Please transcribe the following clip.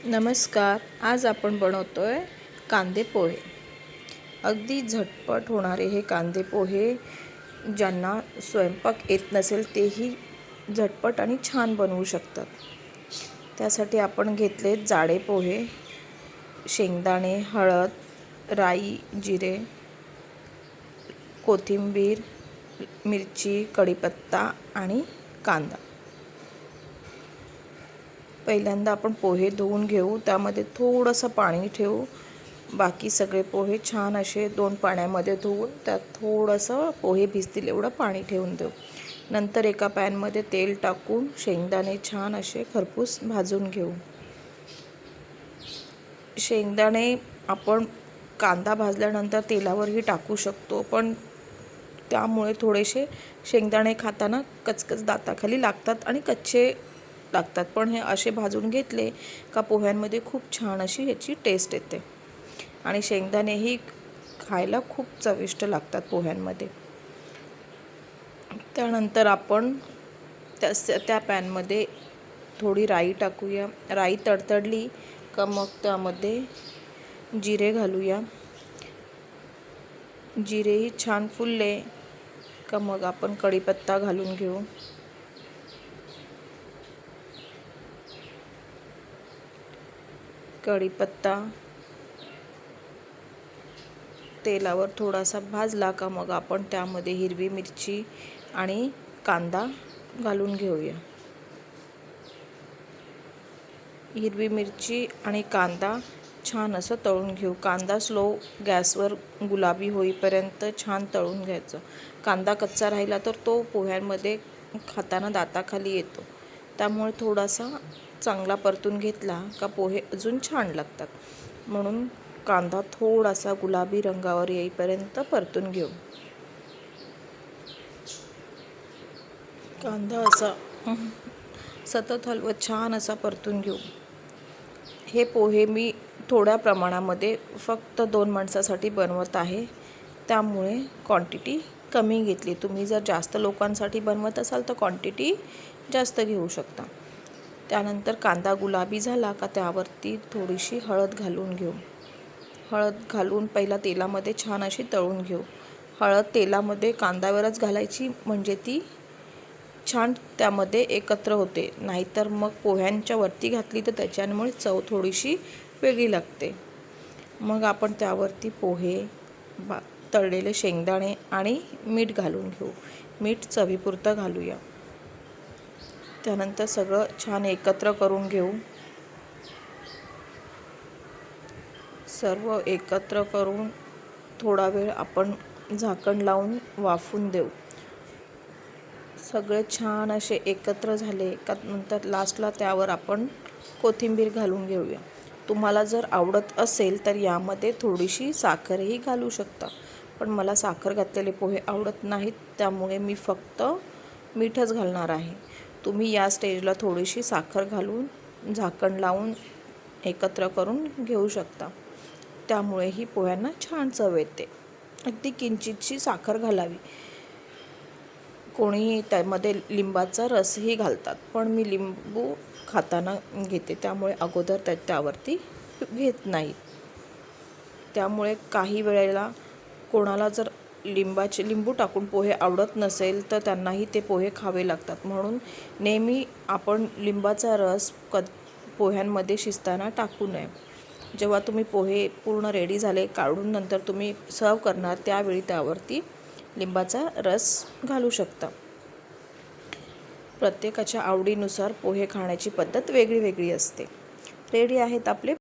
नमस्कार. आज आपण बनवतोय कांदे पोहे. अगदी झटपट होणारे हे कांदे पोहे ज्यांना स्वयंपाक येत नसेल तेही झटपट आणि छान बनवू शकतात. त्यासाठी आपण घेतले जाडे पोहे, शेंगदाणे, हळद, राई, जिरे, कोथिंबीर, मिरची, कढीपत्ता आणि कांदा. पहिल्यांदा आपण पोहे धुवून घेऊ. त्यामध्ये थोडंसं पाणी ठेवू. बाकी सगळे पोहे छान असे 2 पाण्यामध्ये धुवून त्यात थोडंसं पोहे भिजतील एवढं पाणी ठेवून देऊ. नंतर एका पॅनमध्ये तेल टाकून शेंगदाणे छान असे खरपूस भाजून घेऊ. शेंगदाणे आपण कांदा भाजल्यानंतर तेलावरही टाकू शकतो, पण त्यामुळे थोडेसे शेंगदाणे खाताना कचकच दाताखाली लागतात आणि कच्चे लागतात. पण हे असे भाजून घेतले का पोह्यांमध्ये खूप छान अशी याची टेस्ट येते आणि शेंगदाणेही खायला खूप चविष्ट लागतात पोह्यांमध्ये. त्यानंतर आपण त्या पॅनमध्ये थोडी राई टाकूया. राई तडतडली का मग त्यामध्ये जिरे घालूया. जिरेही छान फुलले का मग आपण कढीपत्ता घालून घेऊ. कढीपत्ता तेलावर थोडासा भाजला का मग आपण त्यामध्ये हिरवी मिरची आणि कांदा घालून घेऊया. हिरवी मिरची आणि कांदा छान असं तळून घेऊ. कांदा स्लो गॅसवर गुलाबी होईपर्यंत छान तळून घ्यायचं. कांदा कच्चा राहिला तर तो पोह्यांमध्ये खाताना दाताखाली येतो. त्यामुळे थोडासा चांगला परतून घेतला का पोहे अजून छान लागतात. म्हणून कांदा थोडासा गुलाबी रंगावर येईपर्यंत परतून घेऊ. कांदा असा सतत हलवत छान असा परतून घेऊ. हे पोहे मी थोड्या प्रमाणामध्ये फक्त 2 माणसासाठी बनवत आहे, त्यामुळे क्वांटिटी कमी घेतली. तुम्ही जर जास्त लोकांसाठी बनवत असाल तर क्वांटिटी जास्त घेऊ शकता. त्यानंतर कांदा गुलाबी झाला का त्यावरती थोडीशी हळद घालून घेऊ. हळद घालून पहिला तेलामध्ये छान अशी तळून घेऊ. हळद तेलामध्ये कांद्यावरच घालायची म्हणजे ती छान त्यामध्ये एकत्र होते. नाहीतर मग पोह्यांच्या वरती घातली तर त्याच्यामुळे चव थोडीशी वेगळी लागते. मग आपण त्यावरती पोहे, तळलेले शेंगदाणे आणि मीठ घालून घेऊ. मीठ चवीपुरतं घालूया. त्यानंतर सगळं छान एकत्र करून घेऊ. सर्व एकत्र करून थोडा वेळ आपण झाकण लावून वाफून देऊ. सगळे छान असे एकत्र झाले का नंतर लास्टला त्यावर आपण कोथिंबीर घालून घेऊया. तुम्हाला जर आवडत असेल तर यामध्ये थोडीशी साखरही घालू शकता, पण मला साखर घातलेले पोहे आवडत नाहीत, त्यामुळे मी फक्त मीठच घालणार आहे. तुम्ही या स्टेजला थोडीशी साखर घालून झाकण लावून एकत्र करून घेऊ शकता. त्यामुळेही पोह्यांना छान चव येते. अगदी किंचितशी साखर घालावी. कोणी त्यामध्ये लिंबाचा रसही घालतात, पण मी लिंबू खाताना घेते, त्यामुळे अगोदर त्यावरती घेत नाही. त्यामुळे काही वेळेला कोणाला जर लिंबू टाकून पोहे आवडत नसेल तर त्यांनाही ते पोहे खावे लागतात. म्हणून नेहमी आपण लिंबाचा रस पोह्यांमध्ये शिजताना टाकू नये. जेव्हा तुम्ही पोहे पूर्ण रेडी झाले काढून नंतर तुम्ही सर्व करणार त्यावेळी त्यावरती लिंबाचा रस घालू शकता. प्रत्येकाच्या आवडीनुसार पोहे खाण्याची पद्धत वेगळी वेगळी असते. रेडी आहेत आपले